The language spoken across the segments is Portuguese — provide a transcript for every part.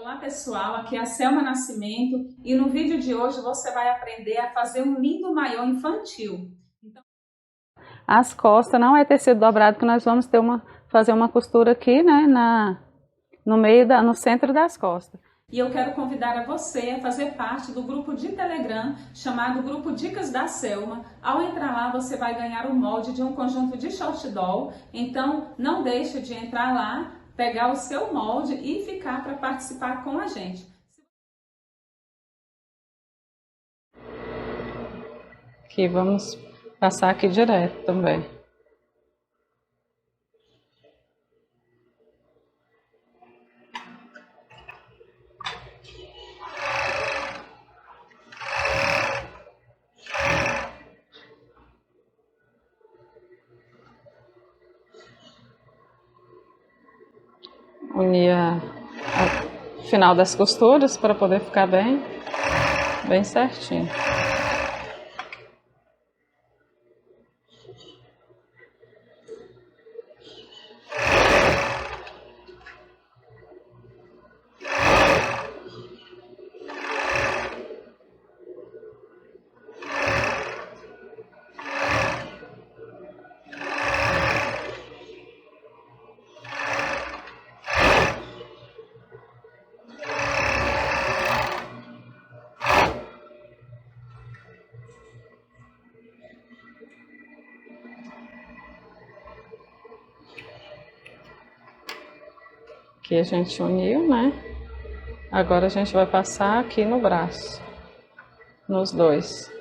Olá pessoal, aqui é a Selma Nascimento e no vídeo de hoje você vai aprender a fazer um lindo maiô infantil. As costas não é tecido dobrado, que nós vamos fazer uma costura aqui, né, no centro das costas. E eu quero convidar a você a fazer parte do grupo de Telegram chamado Grupo Dicas da Selma. Ao entrar lá você vai ganhar o molde de um conjunto de short doll, então não deixe de entrar lá, pegar o seu molde e ficar para participar com a gente. Aqui vamos passar aqui direto também. Unir o final das costuras para poder ficar bem certinho. Aqui a gente uniu, né? Agora a gente vai passar aqui no braço, nos dois.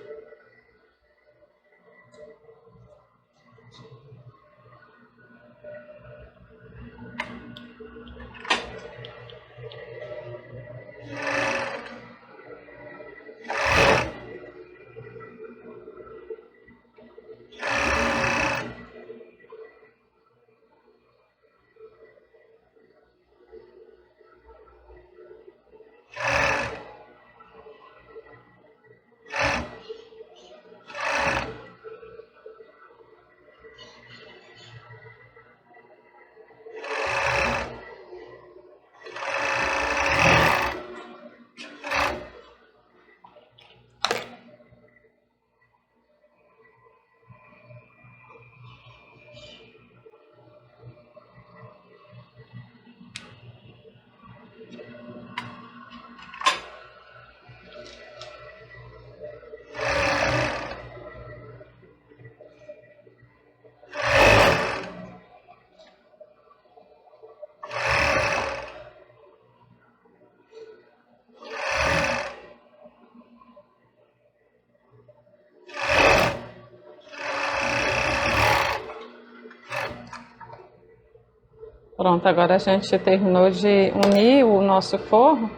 Pronto, agora a gente terminou de unir o nosso forro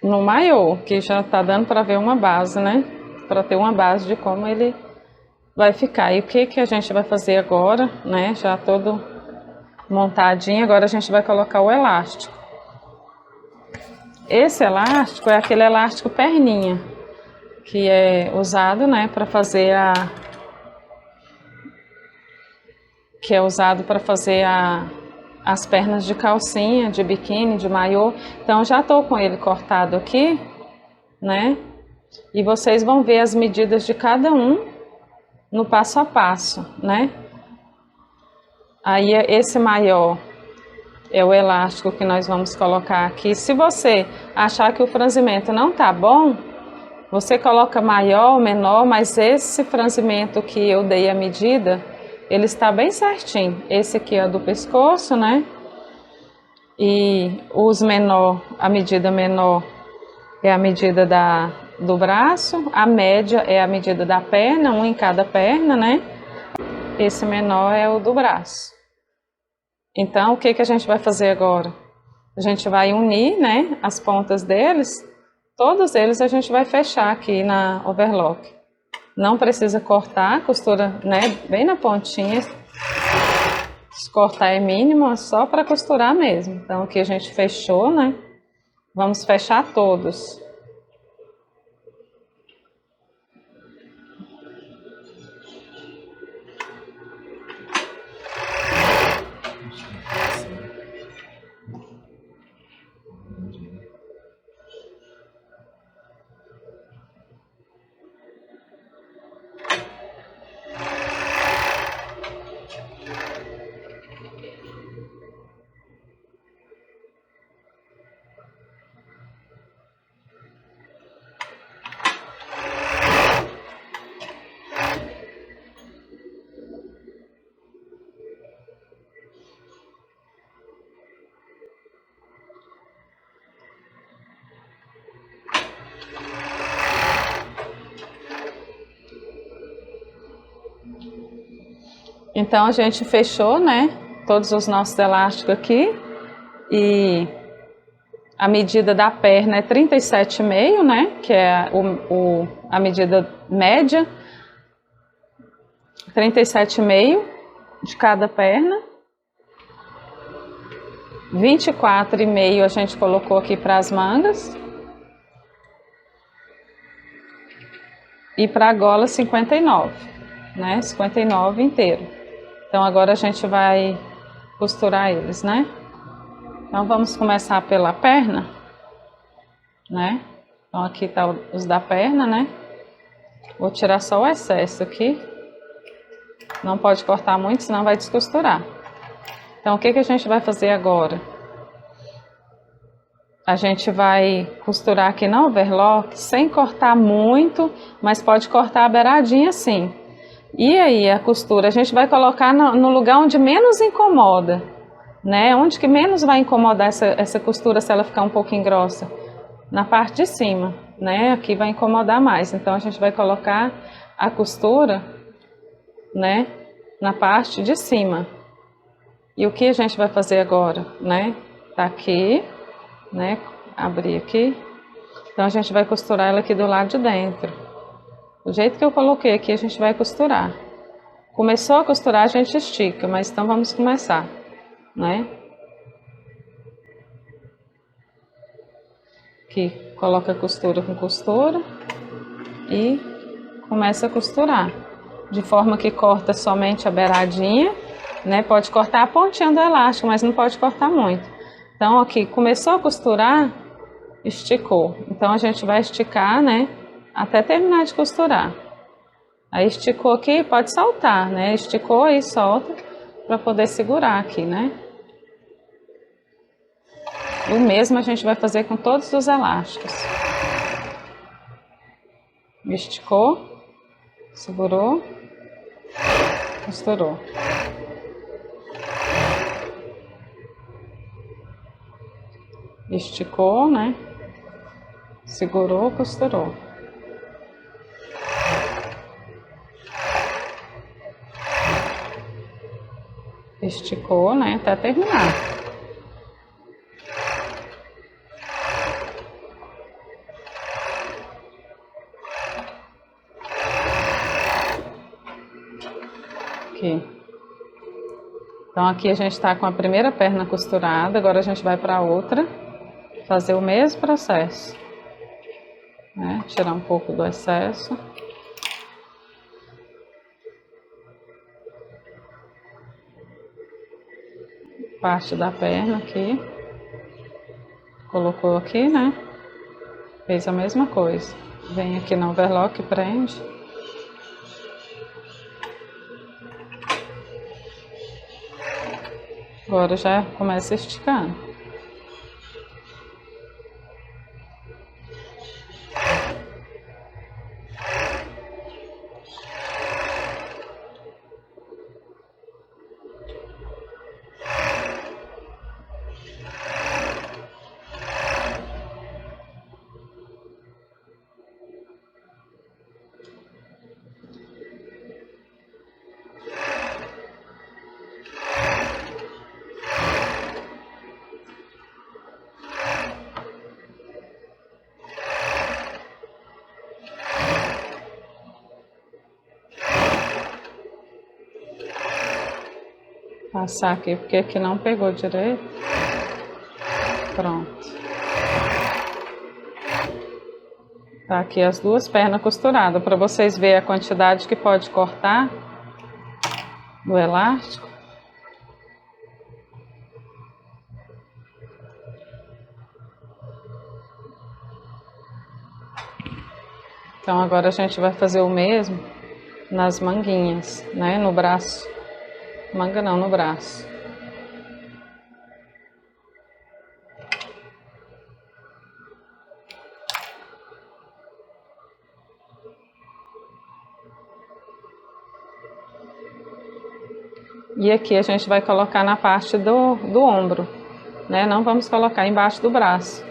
no maiô, que já tá dando para ver uma base, né? Para ter uma base de como ele vai ficar. E o que a gente vai fazer agora, né? Já todo montadinho, agora a gente vai colocar o elástico. Esse elástico é aquele elástico perninha, que é usado, né, para fazer as pernas de calcinha, de biquíni, de maiô. Então já tô com ele cortado aqui, né? E vocês vão ver as medidas de cada um no passo a passo, né? Aí esse maior é o elástico que nós vamos colocar aqui. Se você achar que o franzimento não tá bom, você coloca maior ou menor, mas esse franzimento que eu dei a medida, ele está bem certinho. Esse aqui é do pescoço, né? E a medida menor é a medida do braço, a média é a medida da perna, um em cada perna, né? Esse menor é o do braço. Então, o que a gente vai fazer agora? A gente vai unir, né, as pontas deles, todos eles a gente vai fechar aqui na overlock. Não precisa cortar, a costura, né, bem na pontinha. Se cortar é mínimo, é só para costurar mesmo. Então aqui a gente fechou, né? Vamos fechar todos. Então a gente fechou, né, todos os nossos elásticos aqui, e a medida da perna é 37,5, né, que é a medida média, 37,5 de cada perna. 24,5 a gente colocou aqui para as mangas. E para a gola 59, né, 59 inteiro. Então agora a gente vai costurar eles, né. Então vamos começar pela perna, né. Então aqui tá os da perna, né. Vou tirar só o excesso aqui. Não pode cortar muito, senão vai descosturar. Então o que a gente vai fazer agora? A gente vai costurar aqui na overlock sem cortar muito, mas pode cortar a beiradinha assim. E aí a costura a gente vai colocar no lugar onde menos incomoda, né? Onde que menos vai incomodar essa costura se ela ficar um pouquinho grossa? Na parte de cima, né? Aqui vai incomodar mais. Então a gente vai colocar a costura, né, na parte de cima. E o que a gente vai fazer agora, né? Tá aqui, né? Abrir aqui. Então a gente vai costurar ela aqui do lado de dentro. Do jeito que eu coloquei aqui, a gente vai costurar. Começou a costurar, a gente estica, mas então vamos começar, né? Aqui coloca costura com costura e começa a costurar. De forma que corta somente a beiradinha, né? Pode cortar a pontinha do elástico, mas não pode cortar muito. Então aqui começou a costurar, esticou. Então a gente vai esticar, né, até terminar de costurar. Aí esticou aqui, pode soltar, né? Esticou e solta para poder segurar aqui, né? E o mesmo a gente vai fazer com todos os elásticos. Esticou, segurou, costurou. Esticou, né? Segurou, costurou. Esticou, né? Até terminar. Aqui. Então aqui a gente está com a primeira perna costurada, agora a gente vai para a outra, fazer o mesmo processo, né? Tirar um pouco do excesso. Parte da perna aqui, colocou aqui, né? Fez a mesma coisa. Vem aqui no overlock e prende. Agora já começa esticando. Passar aqui, porque aqui não pegou direito. Pronto. Tá aqui as duas pernas costuradas, para vocês verem a quantidade que pode cortar do elástico. Então agora a gente vai fazer o mesmo nas manguinhas, né, no braço. Manga não, no braço. E aqui a gente vai colocar na parte do ombro, né? Não vamos colocar embaixo do braço,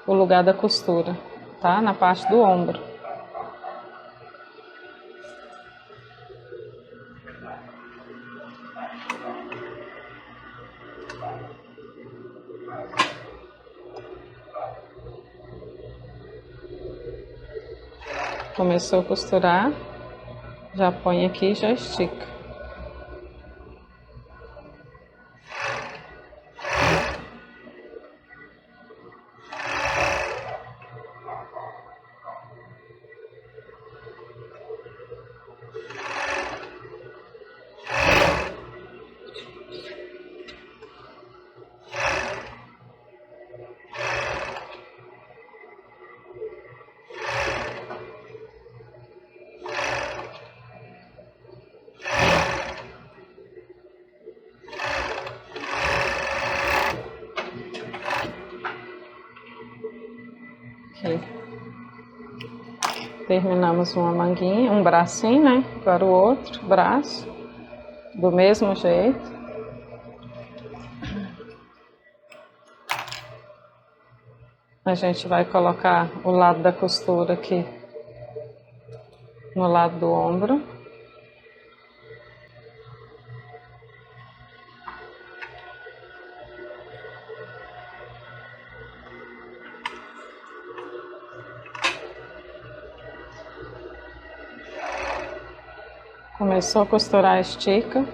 o lugar da costura, tá? Na parte do ombro. Começou a costurar, já põe aqui e já estica. Aqui. Terminamos uma manguinha, um bracinho, né? Agora o outro braço, do mesmo jeito. A gente vai colocar o lado da costura aqui no lado do ombro. Começou a costurar, estica.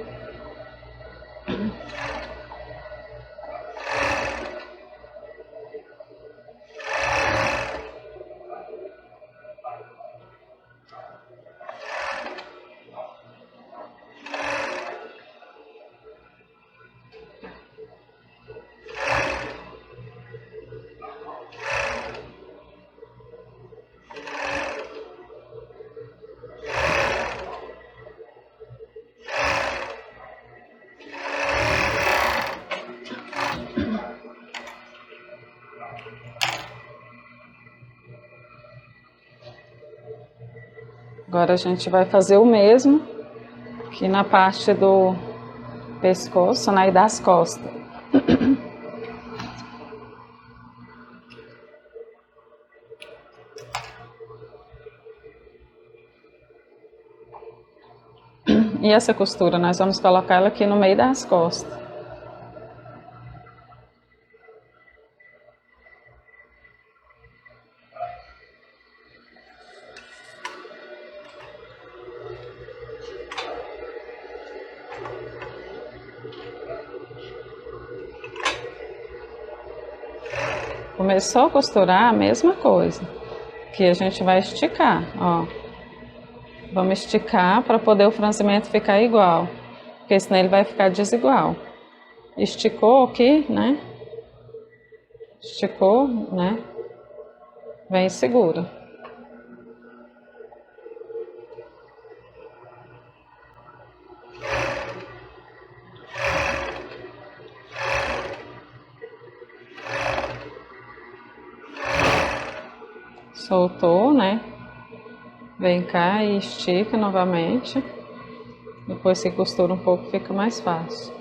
Agora a gente vai fazer o mesmo aqui na parte do pescoço, né, e das costas. E essa costura nós vamos colocar ela aqui no meio das costas. Começou a costurar, a mesma coisa, que a gente vai esticar, ó. Vamos esticar para poder o franzimento ficar igual, porque senão ele vai ficar desigual. Esticou aqui, né? Esticou, né? Vem e segura. Soltou, né? Vem cá e estica novamente. Depois que costura um pouco, fica mais fácil.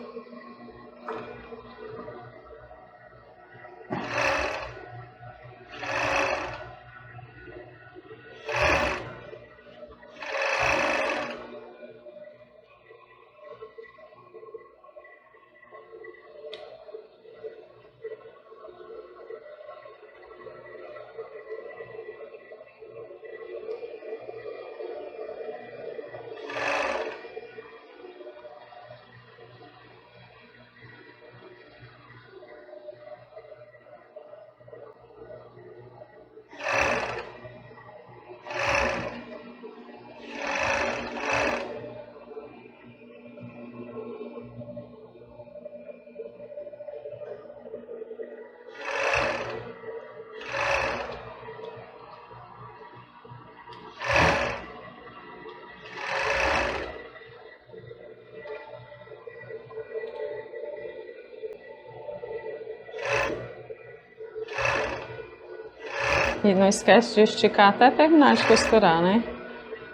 E não esquece de esticar até terminar de costurar, né?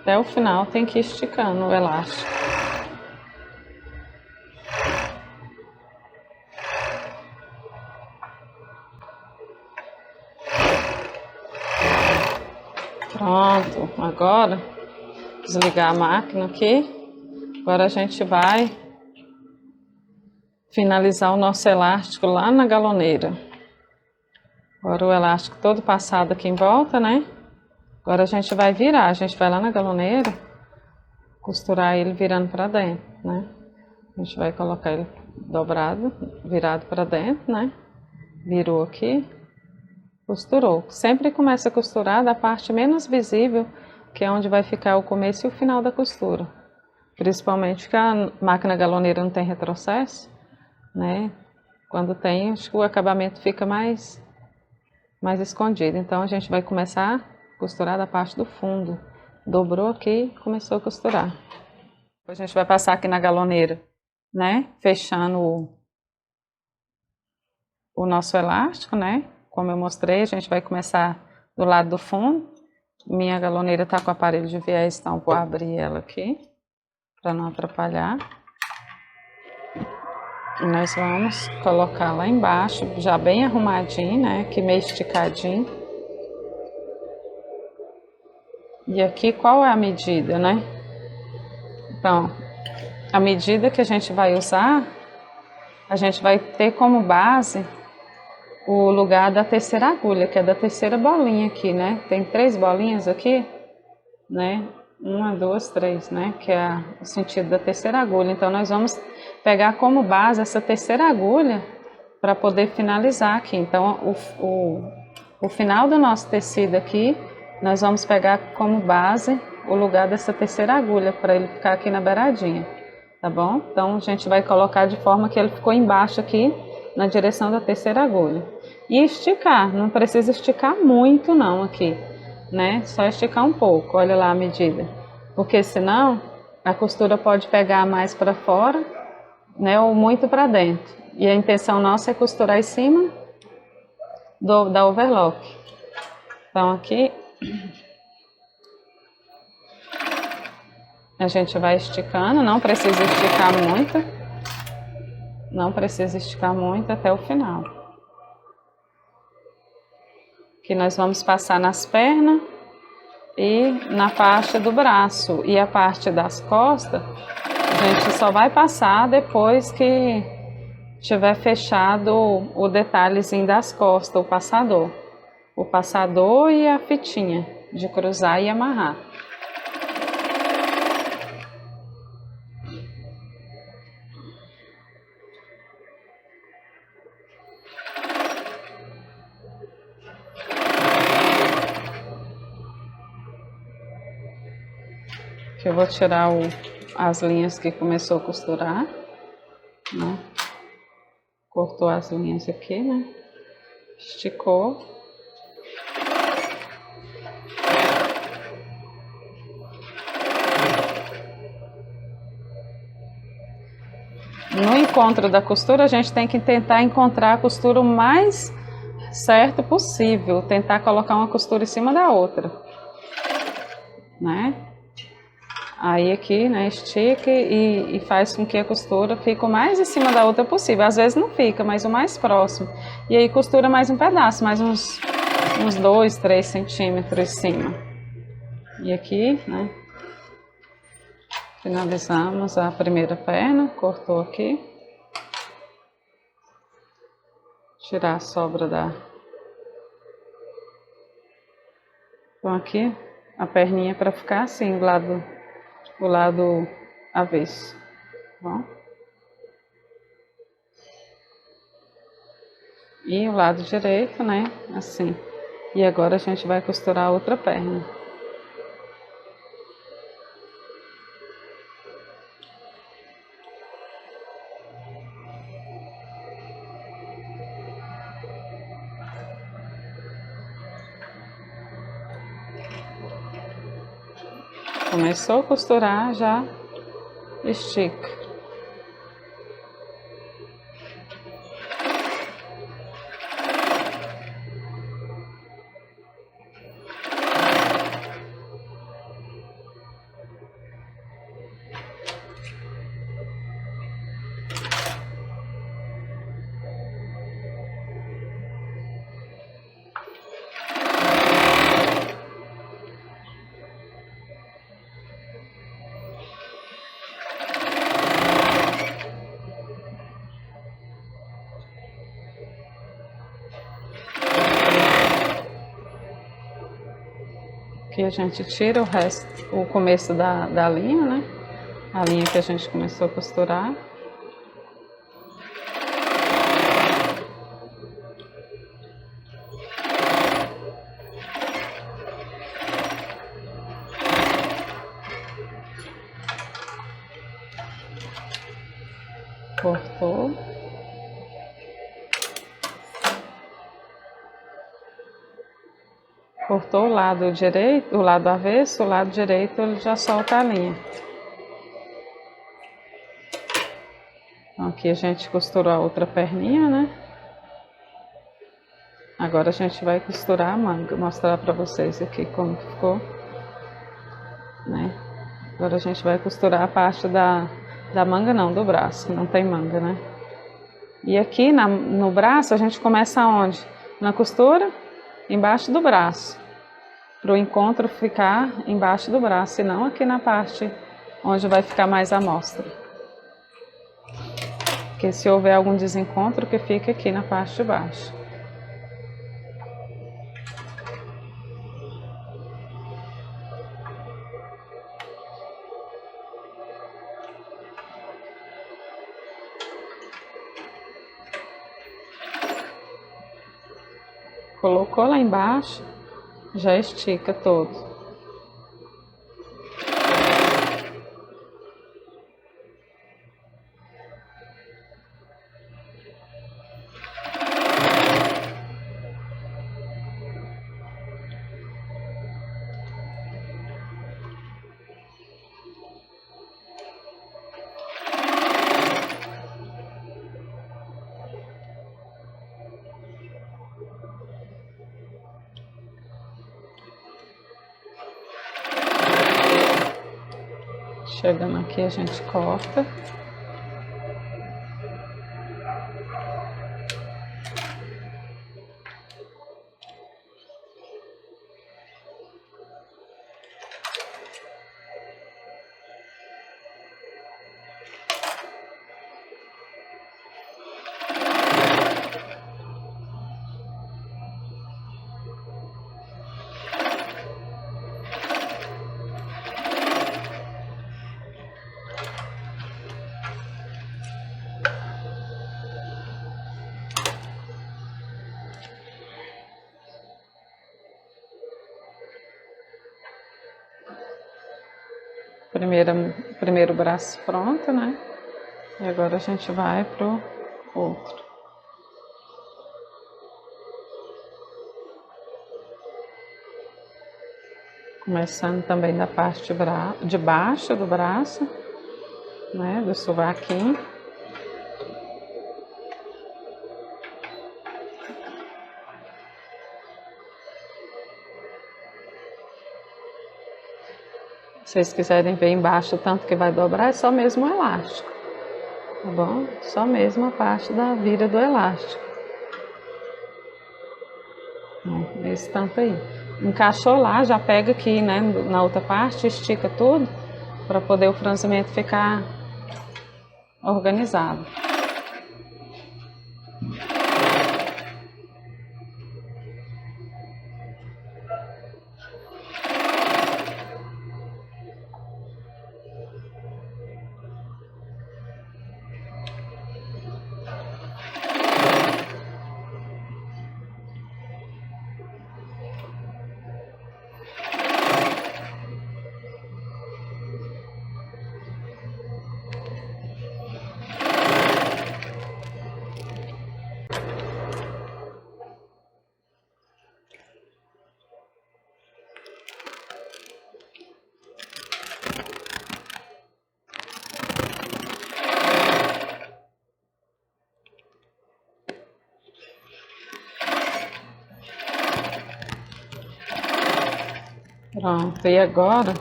Até o final tem que ir esticando o elástico. Pronto, agora desligar a máquina aqui. Agora a gente vai finalizar o nosso elástico lá na galoneira. Agora o elástico todo passado aqui em volta, né? Agora a gente vai virar, a gente vai lá na galoneira, costurar ele virando para dentro, né? A gente vai colocar ele dobrado, virado para dentro, né? Virou aqui, costurou. Sempre começa a costurar da parte menos visível, que é onde vai ficar o começo e o final da costura. Principalmente que a máquina galoneira não tem retrocesso, né? Quando tem, acho que o acabamento fica mais escondido. Então a gente vai começar a costurar da parte do fundo. Dobrou aqui, começou a costurar. Depois a gente vai passar aqui na galoneira, né? Fechando o nosso elástico, né? Como eu mostrei, a gente vai começar do lado do fundo. Minha galoneira tá com o aparelho de viés, então vou abrir ela aqui, para não atrapalhar. E nós vamos colocar lá embaixo, já bem arrumadinho, né? Aqui meio esticadinho. E aqui qual é a medida, né? Então, a medida que a gente vai usar, a gente vai ter como base o lugar da terceira agulha, que é da terceira bolinha aqui, né? Tem 3 bolinhas aqui, né? 1, 2, 3, né? Que é o sentido da terceira agulha. Então, nós vamos pegar como base essa terceira agulha para poder finalizar aqui. Então, o final do nosso tecido aqui, nós vamos pegar como base o lugar dessa terceira agulha, para ele ficar aqui na beiradinha, tá bom? Então, a gente vai colocar de forma que ele ficou embaixo aqui, na direção da terceira agulha. E esticar, não precisa esticar muito não aqui, né? Só esticar um pouco, olha lá a medida. Porque senão, a costura pode pegar mais para fora, né? Ou muito para dentro. E a intenção nossa é costurar em cima da overlock. Então aqui a gente vai esticando, não precisa esticar muito. Não precisa esticar muito até o final. Aqui nós vamos passar nas pernas e na parte do braço. E a parte das costas, a gente só vai passar depois que tiver fechado o detalhezinho das costas, o passador. O passador e a fitinha de cruzar e amarrar. Eu vou tirar as linhas que começou a costurar, né? Cortou as linhas aqui, né? Esticou. No encontro da costura, a gente tem que tentar encontrar a costura o mais certo possível, tentar colocar uma costura em cima da outra, né? Aí aqui, né, estica e faz com que a costura fique o mais em cima da outra possível. Às vezes não fica, mas o mais próximo. E aí costura mais um pedaço, mais uns 2, 3 centímetros em cima. E aqui, né, finalizamos a primeira perna, cortou aqui. Tirar a sobra da... Então aqui, a perninha para ficar assim, o lado avesso, bom? E o lado direito, né, assim. E agora a gente vai costurar a outra perna. Começou a costurar, já estica. Aqui a gente tira o resto, o começo da linha, né? A linha que a gente começou a costurar. Cortou. Cortou o lado direito, o lado avesso, o lado direito ele já solta a linha. Então aqui a gente costurou a outra perninha, né? Agora a gente vai costurar a manga, vou mostrar pra vocês aqui como que ficou, né? Agora a gente vai costurar a parte da manga, não, do braço, que não tem manga, né? E aqui no braço a gente começa aonde? Na costura, embaixo do braço, para o encontro ficar embaixo do braço, e não aqui na parte onde vai ficar mais a mostra. Porque se houver algum desencontro, que fica aqui na parte de baixo. Colocou lá embaixo, já estica todo. Chegando aqui a gente corta. Primeiro braço pronto, né? E agora a gente vai pro outro. Começando também da parte de baixo do braço, né? Do sovaquinho. Se vocês quiserem ver embaixo o tanto que vai dobrar, é só mesmo o elástico, tá bom? Só mesmo a parte da vira do elástico. Esse tanto aí. Encaixou lá, já pega aqui, né, na outra parte, estica tudo, para poder o franzimento ficar organizado. Pronto, e agora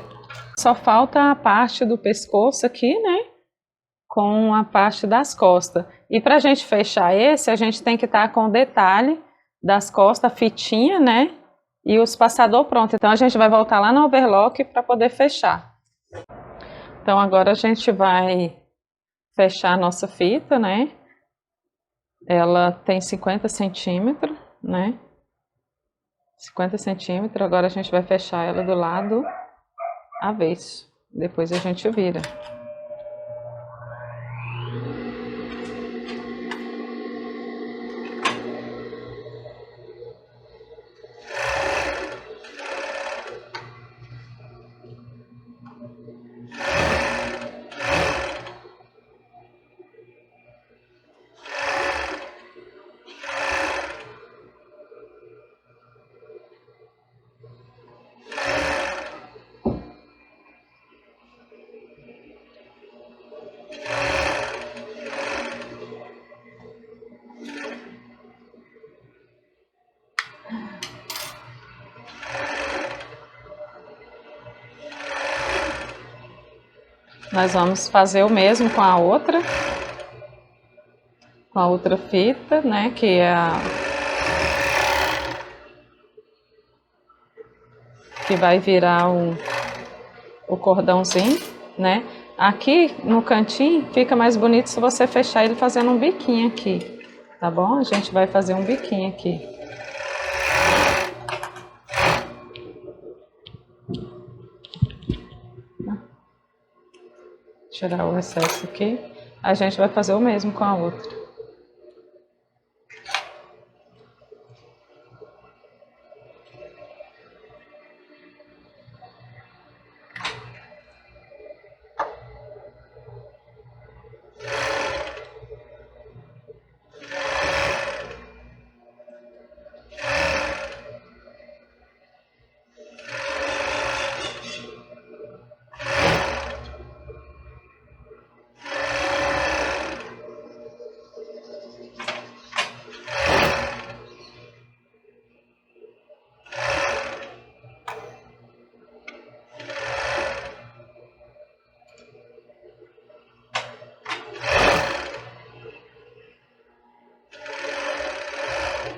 só falta a parte do pescoço aqui, né? Com a parte das costas. E para a gente fechar esse, a gente tem que estar com o detalhe das costas, a fitinha, né? E os passador pronto. Então a gente vai voltar lá no overlock para poder fechar. Então agora a gente vai fechar a nossa fita, né? Ela tem 50 centímetros, né? 50 centímetros. Agora a gente vai fechar ela do lado avesso. Depois a gente vira. Nós vamos fazer o mesmo com a outra fita, né, que é que vai virar o cordãozinho, né? Aqui no cantinho fica mais bonito se você fechar ele fazendo um biquinho aqui, tá bom? A gente vai fazer um biquinho aqui. Tirar o excesso aqui. A gente vai fazer o mesmo com a outra.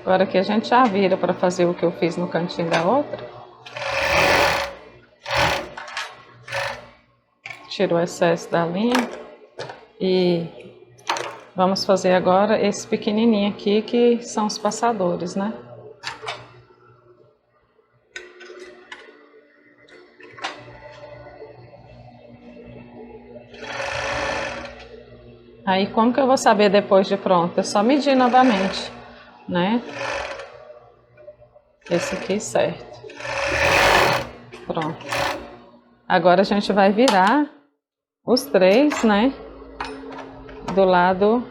Agora aqui a gente já vira para fazer o que eu fiz no cantinho da outra. Tiro o excesso da linha. E vamos fazer agora esse pequenininho aqui, que são os passadores, né? Aí como que eu vou saber depois de pronto? É só medir novamente, né? Esse aqui certo. Pronto. Agora a gente vai virar os três, né? Do lado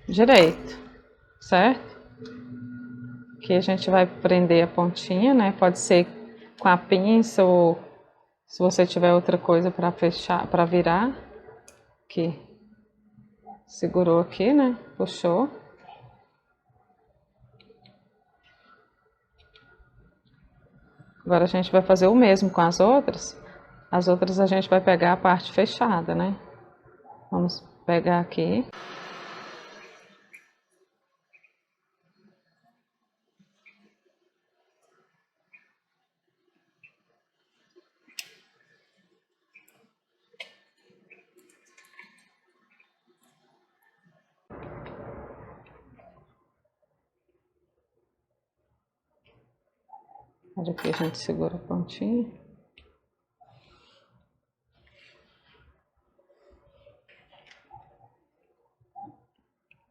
direito, certo? Aqui a gente vai prender a pontinha, né? Pode ser com a pinça ou se você tiver outra coisa para fechar, para virar. Aqui. Segurou aqui, né? Puxou. Agora a gente vai fazer o mesmo com as outras. As outras a gente vai pegar a parte fechada, né? Vamos pegar aqui. Olha aqui, a gente segura a pontinha.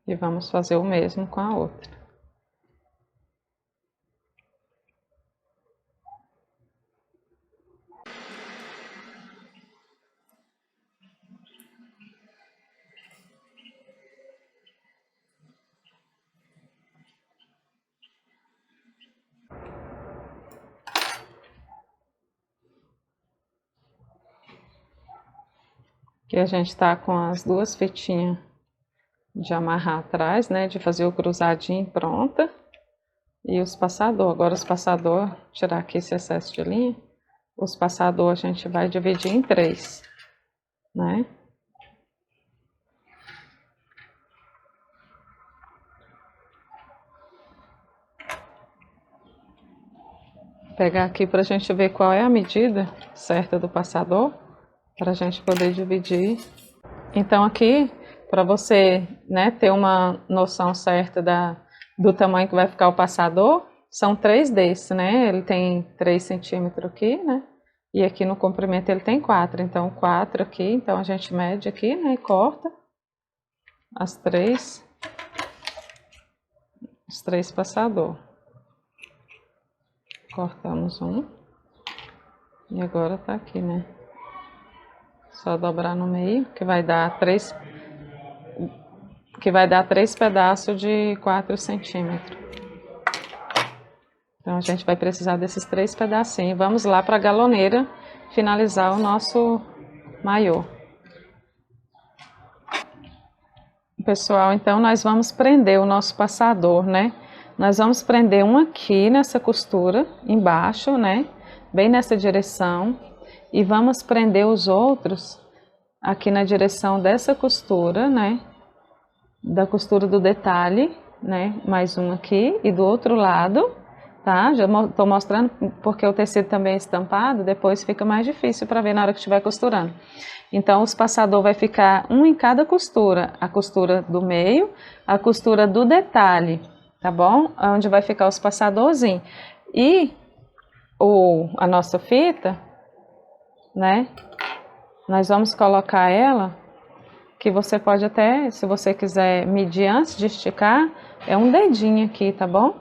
E vamos fazer o mesmo com a outra. Aqui a gente tá com as duas fitinhas de amarrar atrás, né? De fazer o cruzadinho pronta. E os passadores. Agora os passadores, tirar aqui esse excesso de linha. Os passadores a gente vai dividir em 3, né? Vou pegar aqui pra gente ver qual é a medida certa do passador, para a gente poder dividir. Então aqui, para você, né, ter uma noção certa do tamanho que vai ficar o passador, são 3 desses, né? Ele tem 3 centímetros aqui, né? E aqui no comprimento ele tem 4, então 4 aqui, então a gente mede aqui, né? E corta os 3 passador. Cortamos um. E agora tá aqui, né? Só dobrar no meio, que vai dar 3 pedaços de 4 centímetros. Então a gente vai precisar desses 3 pedacinhos. Vamos lá para a galoneira finalizar o nosso maiô. Pessoal, então nós vamos prender o nosso passador, né? Nós vamos prender um aqui nessa costura, embaixo, né? Bem nessa direção. E vamos prender os outros aqui na direção dessa costura, né? Da costura do detalhe, né? Mais um aqui e do outro lado, tá? Já estou mostrando porque o tecido também é estampado, depois fica mais difícil para ver na hora que estiver costurando. Então, os passador vai ficar um em cada costura, a costura do meio, a costura do detalhe, tá bom? Onde vai ficar os passadorzinhos. E a nossa fita, né? Nós vamos colocar ela, que você pode até, se você quiser medir antes de esticar, é um dedinho aqui, tá bom?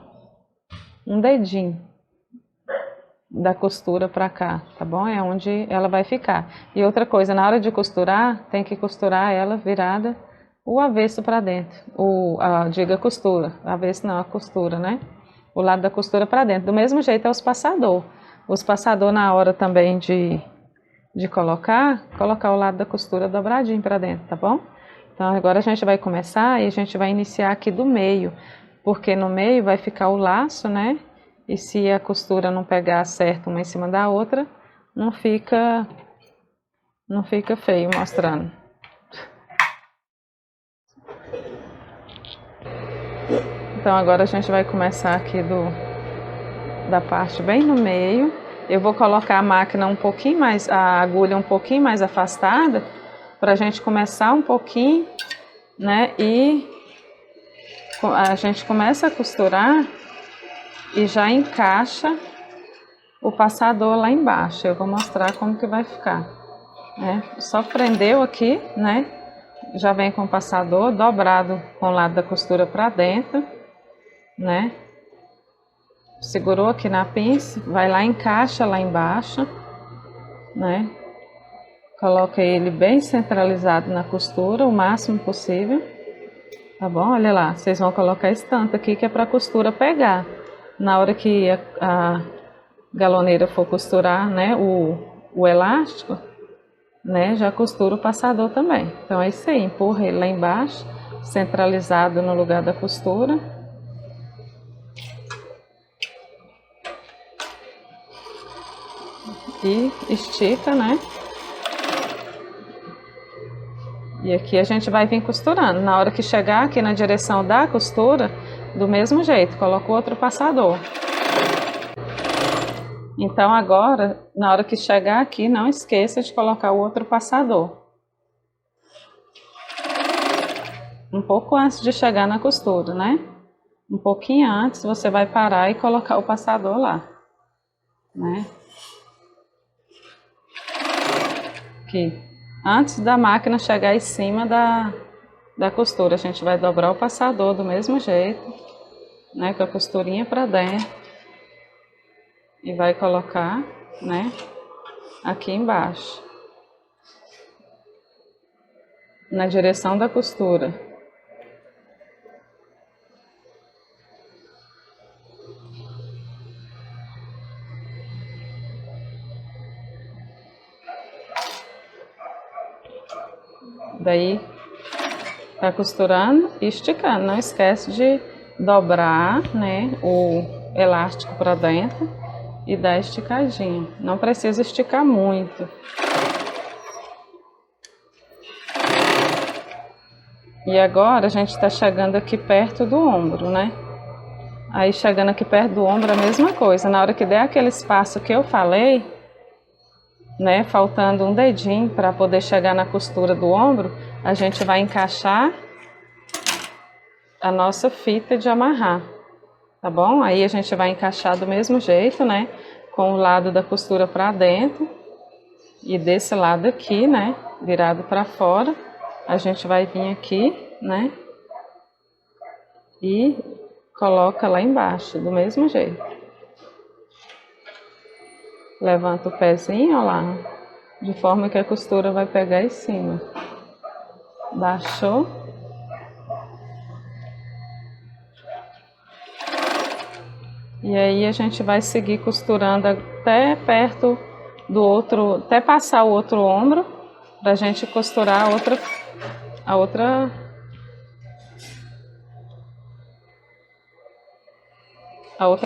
Um dedinho da costura pra cá, tá bom? É onde ela vai ficar. E outra coisa, na hora de costurar, tem que costurar ela virada o avesso pra dentro. Diga costura, avesso não, a costura, né? O lado da costura pra dentro. Do mesmo jeito é os passador. Os passador na hora também de colocar o lado da costura dobradinho pra dentro, tá bom? Então agora a gente vai começar e a gente vai iniciar aqui do meio, porque no meio vai ficar o laço, né? E se a costura não pegar certo uma em cima da outra, não fica feio mostrando. Então agora a gente vai começar aqui da parte bem no meio. Eu vou colocar a máquina um pouquinho mais, a agulha um pouquinho mais afastada, para a gente começar um pouquinho, né? E a gente começa a costurar e já encaixa o passador lá embaixo. Eu vou mostrar como que vai ficar, né? Só prendeu aqui, né? Já vem com o passador dobrado com o lado da costura para dentro, né? Segurou aqui na pinça, vai lá, encaixa lá embaixo, né? Coloca ele bem centralizado na costura, o máximo possível, tá bom? Olha lá, vocês vão colocar esse tanto aqui que é para a costura pegar. Na hora que a galoneira for costurar, né, o elástico, né, já costura o passador também. Então é isso aí, empurra ele lá embaixo, centralizado no lugar da costura. E estica, né? E aqui a gente vai vir costurando. Na hora que chegar aqui na direção da costura, do mesmo jeito, coloca o outro passador. Então agora, na hora que chegar aqui, não esqueça de colocar o outro passador. Um pouco antes de chegar na costura, né? Um pouquinho antes você vai parar e colocar o passador lá, né? Aqui. Antes da máquina chegar em cima da costura, a gente vai dobrar o passador do mesmo jeito, né? Com a costurinha para dentro. E vai colocar, né? Aqui embaixo. Na direção da costura. Daí, tá costurando e esticando. Não esquece de dobrar, né, o elástico para dentro e dar esticadinha. Não precisa esticar muito. E agora a gente está chegando aqui perto do ombro, né? Aí chegando aqui perto do ombro a mesma coisa. Na hora que der aquele espaço que eu falei, né, faltando um dedinho para poder chegar na costura do ombro, a gente vai encaixar a nossa fita de amarrar, tá bom? Aí a gente vai encaixar do mesmo jeito, né? Com o lado da costura para dentro e desse lado aqui, né? Virado para fora, a gente vai vir aqui, né? E coloca lá embaixo, do mesmo jeito. Levanta o pezinho, ó lá, de forma que a costura vai pegar em cima. Baixou. E aí a gente vai seguir costurando até perto do outro, até passar o outro ombro, pra gente costurar a outra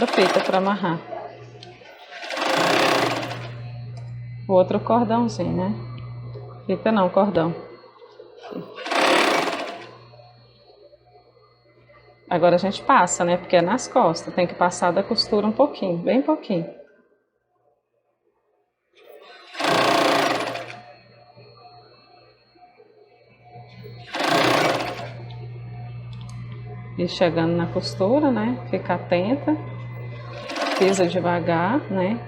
fita para amarrar. O outro cordãozinho, né? Fita não, cordão. Agora a gente passa, né? Porque é nas costas, tem que passar da costura um pouquinho, bem pouquinho. E chegando na costura, né? Fica atenta. Pisa devagar, né?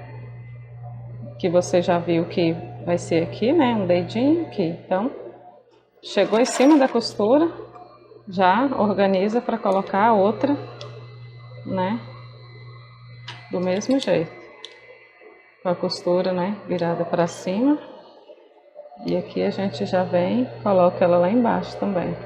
Que você já viu que vai ser aqui, né? Um dedinho aqui. Então, chegou em cima da costura, já organiza para colocar a outra, né? Do mesmo jeito. Com a costura, né? Virada para cima. E aqui a gente já vem, coloca ela lá embaixo também.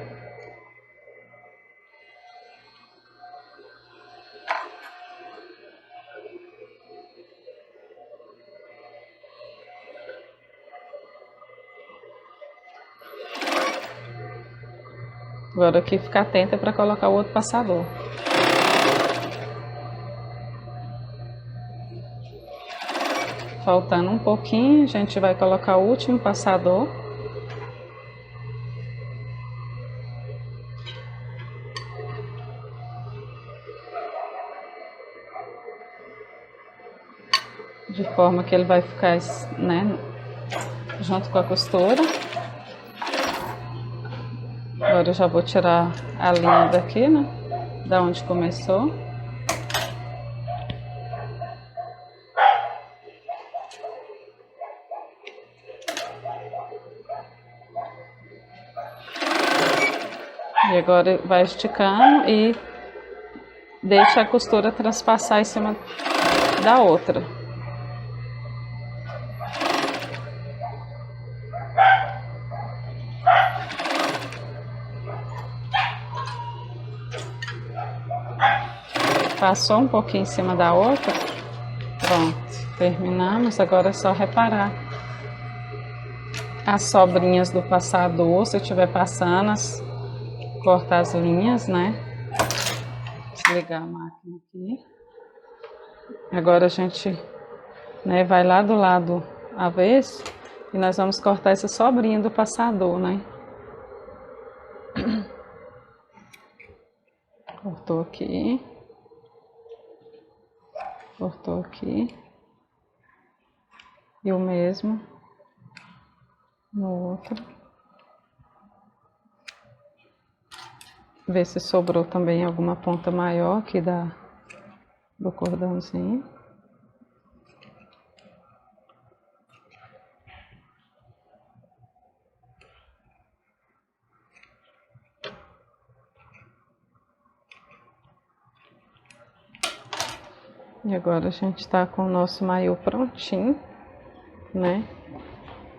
Agora aqui fica atenta para colocar o outro passador. Faltando um pouquinho, a gente vai colocar o último passador. De forma que ele vai ficar, né, junto com a costura. Agora eu já vou tirar a linha daqui, né, da onde começou. E agora vai esticando e deixa a costura transpassar em cima da outra. Passou um pouquinho em cima da outra. Pronto, terminamos. Agora é só reparar as sobrinhas do passador, se eu estiver passando, cortar as linhas, né? Desligar a máquina aqui. Agora a gente, né, vai lá do lado avesso e nós vamos cortar essa sobrinha do passador, né? Cortou aqui. Cortou aqui. E o mesmo no outro. Ver se sobrou também alguma ponta maior aqui do cordãozinho. E agora a gente tá com o nosso maiô prontinho, né?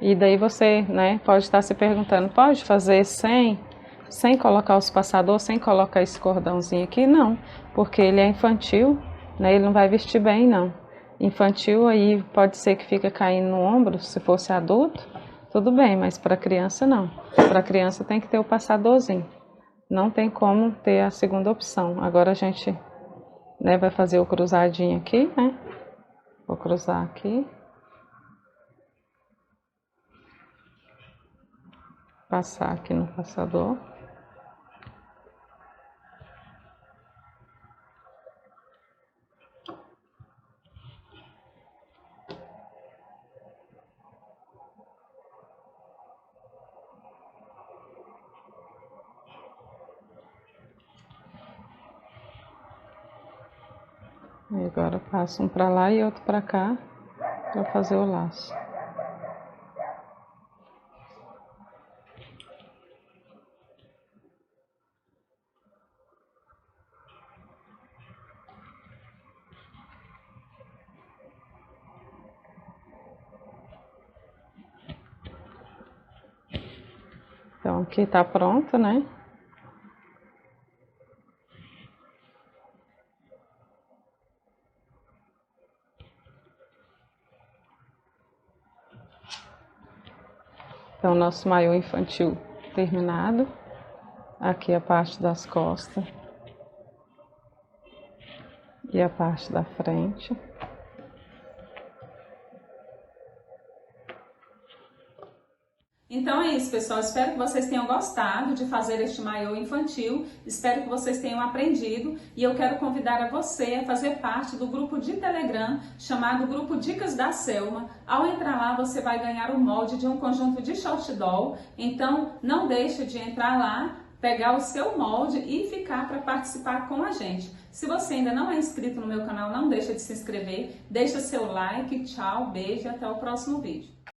E daí você, né, pode estar se perguntando, pode fazer sem colocar os passadores, sem colocar esse cordãozinho aqui? Não, porque ele é infantil, né? Ele não vai vestir bem, não. Infantil aí pode ser que fica caindo no ombro, se fosse adulto, tudo bem, mas para criança não. Para criança tem que ter o passadorzinho. Não tem como ter a segunda opção. Agora a gente, né, vai fazer o cruzadinho aqui, né? Vou cruzar aqui. Passar aqui no passador. E agora passo um para lá e outro para cá para fazer o laço. Então aqui tá pronto, né? Então nosso maiô infantil terminado. Aqui a parte das costas e a parte da frente. Então é isso, pessoal. Espero que vocês tenham gostado de fazer este maiô infantil. Espero que vocês tenham aprendido. E eu quero convidar a você a fazer parte do grupo de Telegram chamado Grupo Dicas da Selma. Ao entrar lá, você vai ganhar o molde de um conjunto de short doll. Então, não deixe de entrar lá, pegar o seu molde e ficar para participar com a gente. Se você ainda não é inscrito no meu canal, não deixa de se inscrever. Deixa seu like. Tchau, beijo e até o próximo vídeo.